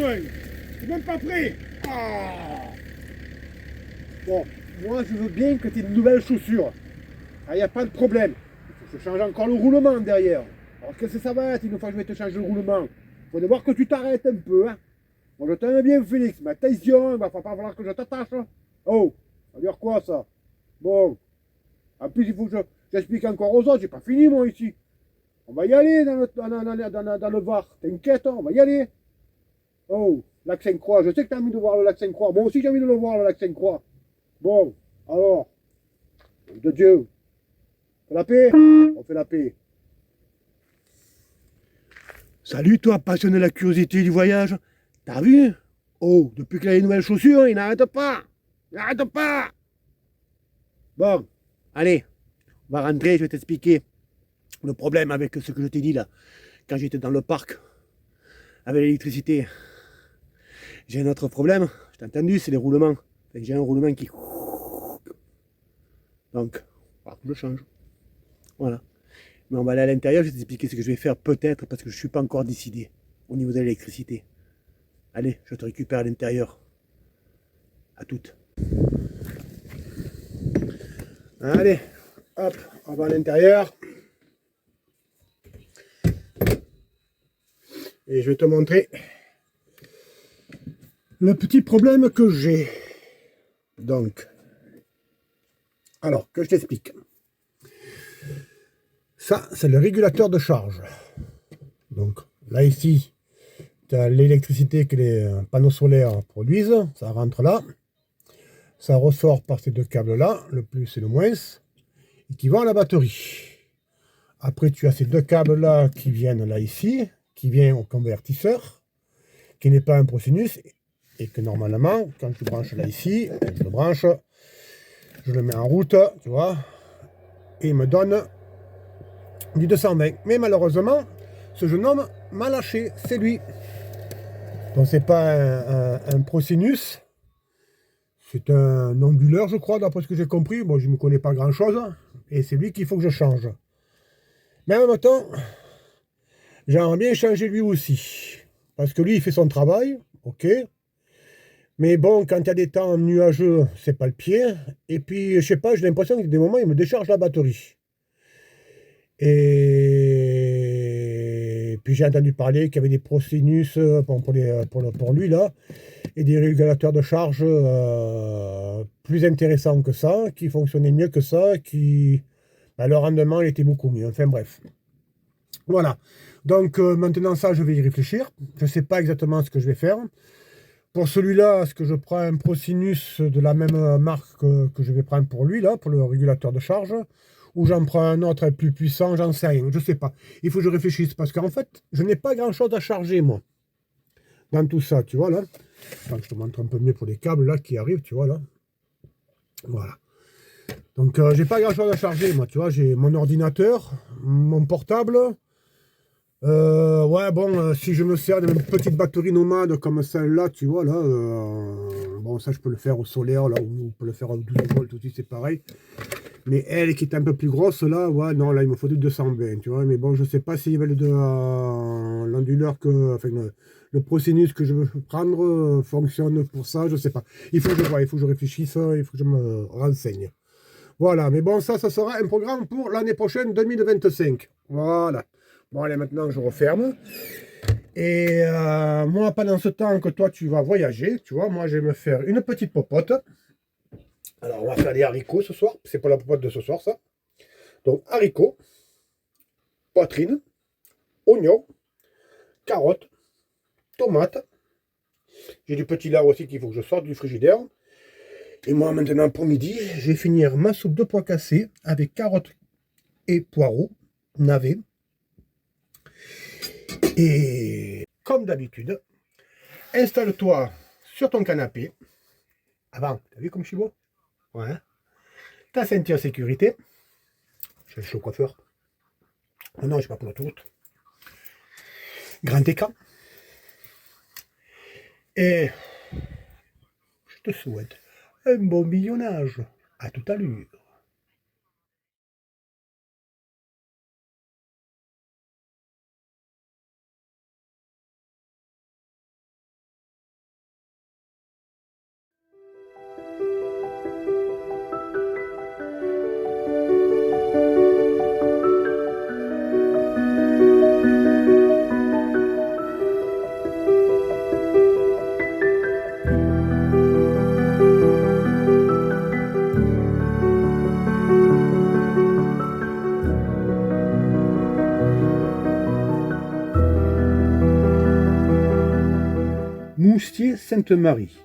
loin. C'est même pas prêt. Ah. Bon, moi je veux bien que tu aies de nouvelles chaussures. Il n'y a pas de problème. Il faut que je change encore le roulement derrière. Alors qu'est-ce que ça va être une fois que je vais te changer le roulement? Il faut d'abord que tu t'arrêtes un peu. Hein. Bon, je t'aime bien Félix, mais attention, il va pas falloir que je t'attache. Hein. Oh, ça veut dire quoi ça? Bon, en plus il faut que j'explique encore aux autres, j'ai pas fini moi ici. On va y aller dans le Var. T'inquiète, hein, on va y aller. Oh, lac Sainte-Croix, je sais que tu as envie de voir le lac Sainte-Croix. Moi aussi j'ai envie de le voir, le lac Sainte-Croix. Bon, alors, de Dieu, on fait la paix? On fait la paix. Salut toi, passionné de la curiosité du voyage. T'as vu? Oh, depuis qu'il a les nouvelles chaussures, il n'arrête pas. Il n'arrête pas. Bon, allez, on va rentrer, je vais t'expliquer le problème avec ce que je t'ai dit là. Quand j'étais dans le parc, avec l'électricité. J'ai un autre problème, je t'ai entendu, c'est les roulements. J'ai un roulement qui... Donc, je change. Voilà. Mais on va aller à l'intérieur, je vais t'expliquer ce que je vais faire peut-être, parce que je ne suis pas encore décidé au niveau de l'électricité. Allez, je te récupère à l'intérieur. À toutes. Allez, hop, on va à l'intérieur. Et je vais te montrer le petit problème que j'ai. Donc, alors, que je t'explique. Ça, c'est le régulateur de charge. Donc, là, ici, tu as l'électricité que les panneaux solaires produisent. Ça rentre là. Ça ressort par ces deux câbles-là, le plus et le moins, et qui vont à la batterie. Après, tu as ces deux câbles-là qui viennent là, ici, qui viennent au convertisseur, qui n'est pas un prosinus, et que normalement, quand tu branches là, ici, je le branche, je le mets en route, tu vois, et il me donne du 220. Mais malheureusement, ce jeune homme m'a lâché, c'est lui. Donc c'est pas un prosinus, c'est un onduleur, je crois, d'après ce que j'ai compris. Bon, je ne me connais pas grand-chose, et c'est lui qu'il faut que je change. Mais en même temps, j'aimerais bien changer lui aussi. Parce que lui, il fait son travail, ok. Mais bon, quand il y a des temps nuageux, c'est pas le pied. Et puis, je sais pas, j'ai l'impression que des moments, il me décharge la batterie. Et puis j'ai entendu parler qu'il y avait des prosinus pour lui là, et des régulateurs de charge plus intéressants que ça, qui fonctionnaient mieux que ça, le rendement il était beaucoup mieux. Enfin bref. Voilà. Donc maintenant ça, je vais y réfléchir. Je ne sais pas exactement ce que je vais faire. Pour celui-là, est-ce que je prends un prosinus de la même marque que je vais prendre pour lui, là, pour le régulateur de charge, ou j'en prends un autre plus puissant, j'en sais rien, je sais pas. Il faut que je réfléchisse, parce qu'en fait, je n'ai pas grand-chose à charger, moi, dans tout ça, tu vois, là. Attends, je te montre un peu mieux pour les câbles, là, qui arrivent, tu vois, là. Voilà. Donc, j'ai pas grand-chose à charger, moi, tu vois, j'ai mon ordinateur, mon portable. Ouais, bon, si je me sers d'une petite batterie nomade comme celle-là, tu vois, là, bon, ça, je peux le faire au solaire, là, ou on peut le faire au 12 volts aussi, c'est pareil. Mais elle qui est un peu plus grosse, là, ouais, non, là, il me faut du 220, tu vois. Mais bon, je sais pas si l'onduleur enfin, le prosinus que je veux prendre fonctionne pour ça, je sais pas. Il faut que je vois, il faut que je réfléchisse, il faut que je me renseigne. Voilà, mais bon, ça sera un programme pour l'année prochaine, 2025. Voilà. Bon, allez, maintenant, je referme. Et moi, pendant ce temps que toi, tu vas voyager, tu vois, moi, je vais me faire une petite popote. Alors, on va faire des haricots ce soir. C'est pas la popote de ce soir, ça. Donc, haricots, poitrine, oignons, carottes, tomates. J'ai du petit lard aussi qu'il faut que je sorte du frigidaire. Et moi, maintenant, pour midi, je vais finir ma soupe de pois cassés avec carottes et poireaux, navets. Et comme d'habitude, installe-toi sur ton canapé. Avant, t'as vu comme je suis beau? Ouais. Ta ceinture sécurité. Je suis au coiffeur. Oh non, je pas pour l'autoroute. Grand écran. Et je te souhaite un bon visionnage. À tout à l'heure. Moustier-Sainte-Marie,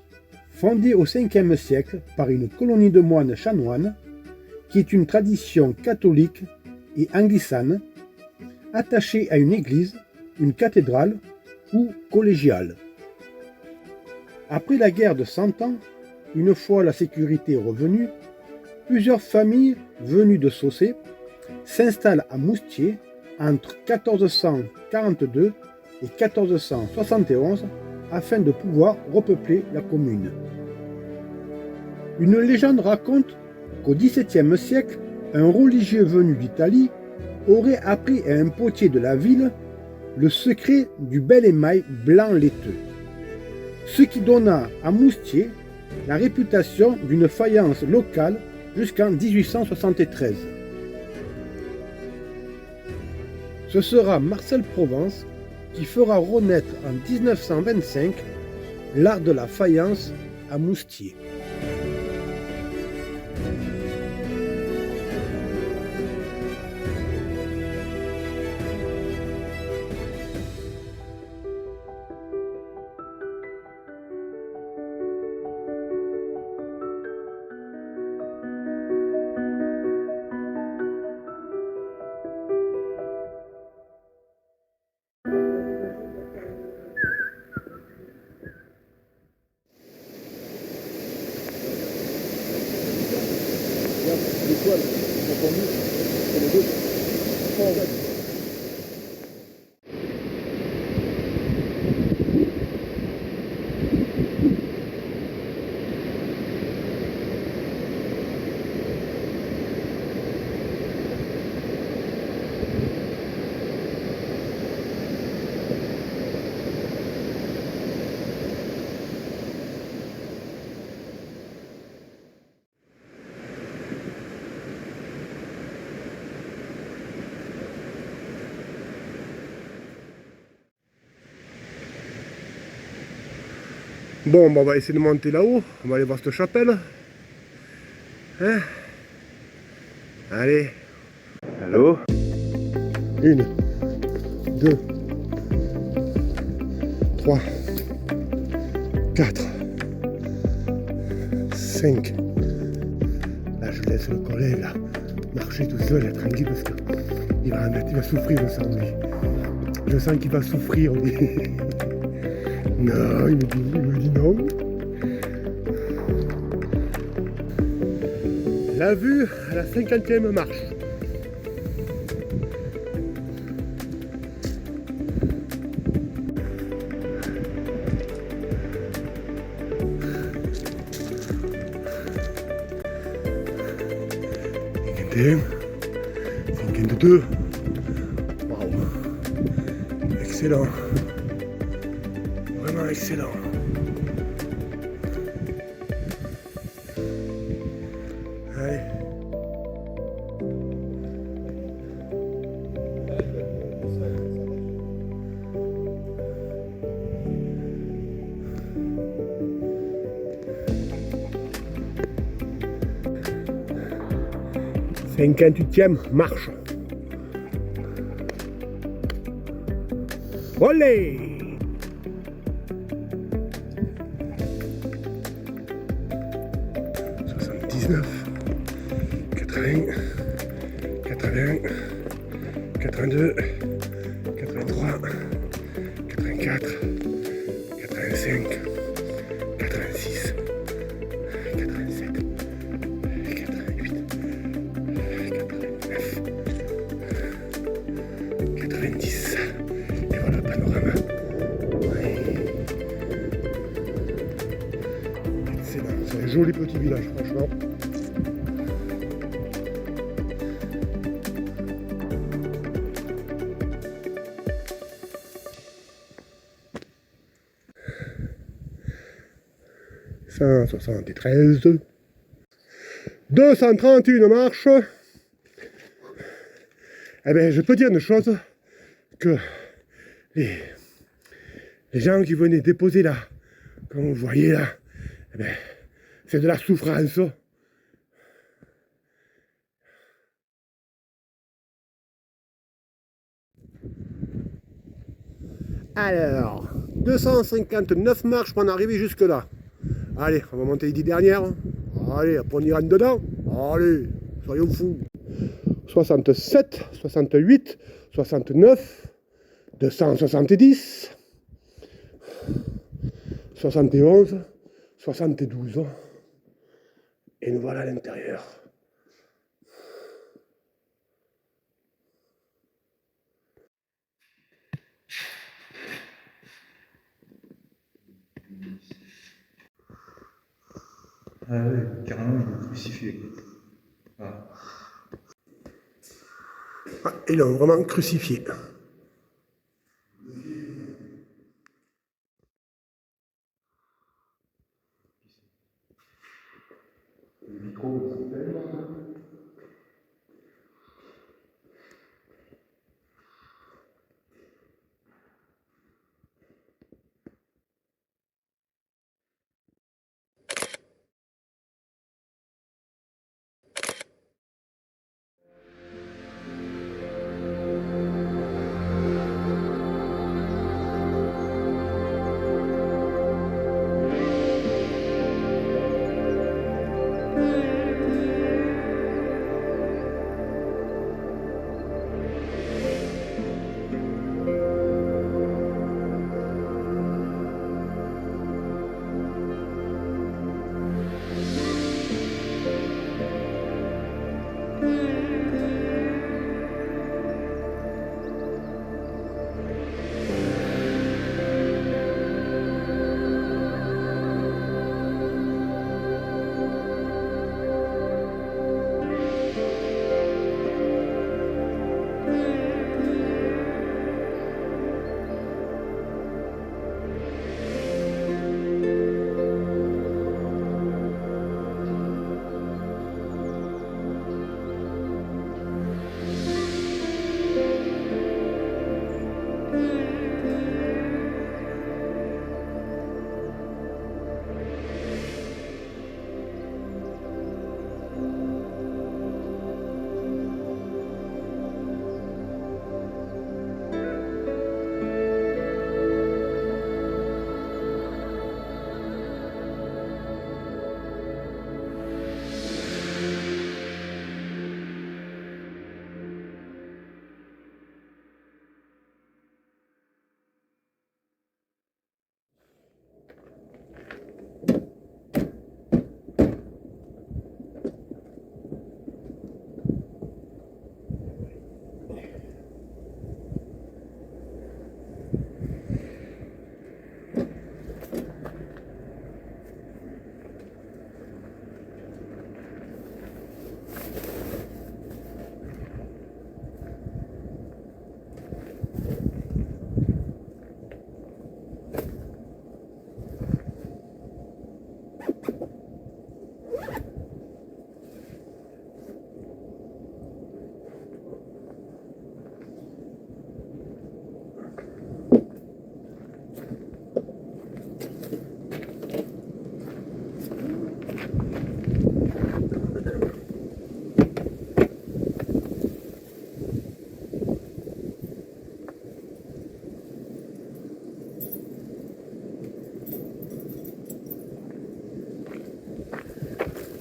fondée au 5e siècle par une colonie de moines chanoines, qui est une tradition catholique et anglicane, attachée à une église, une cathédrale ou collégiale. Après la guerre de 100 ans, une fois la sécurité revenue, plusieurs familles venues de Saucé s'installent à Moustier entre 1442 et 1471 afin de pouvoir repeupler la commune. Une légende raconte qu'au XVIIe siècle, un religieux venu d'Italie aurait appris à un potier de la ville le secret du bel émail blanc laiteux, ce qui donna à Moustier la réputation d'une faïence locale jusqu'en 1873. Ce sera Marcel Provence qui fera renaître en 1925 l'art de la faïence à Moustier. L'étoile, entendu, c'est les deux. Bon, on va essayer de monter là-haut. On va aller voir cette chapelle. Hein? Allez. Allô? 1, 2, 3, 4, 5. Là, je laisse le collègue là marcher tout seul, être tranquille parce que il va souffrir, je sens, lui. Je sens qu'il va souffrir, lui. Non, il me dit non. La vue à la 50e marche. Deux. Waouh. Excellent. Vraiment excellent. Allez. Cinquante-huitième marche. Olé! 79, 80, 81, 82, 83, 84, 85, 86, 87, 88, 89, 90. Et voilà le panorama. Excellent, c'est un joli petit village, franchement. « 173, 231 marches. » Eh bien, je peux dire une chose, que les gens qui venaient déposer là, comme vous voyez là, eh bien, c'est de la souffrance. Alors, 259 marches pour en arriver jusque là. Allez, on va monter les 10 dernières. Allez, après on ira dedans. Allez, soyons fous. 67, 68, 69, 270, 71, 72. Et nous voilà à l'intérieur. Ah ouais, carrément, il est crucifié. Ah. Ah, ils l'ont vraiment crucifié. Le micro, ça fait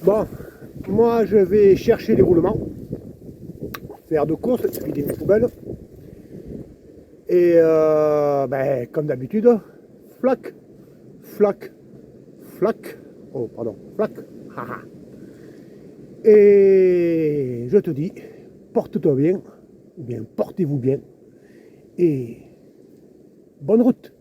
Bon, moi je vais chercher les roulements, faire de courses, vider mes poubelles. Et ben, comme d'habitude, flac, flac, flac, oh pardon, flac, haha. Et je te dis, porte-toi bien, ou bien portez-vous bien, et bonne route.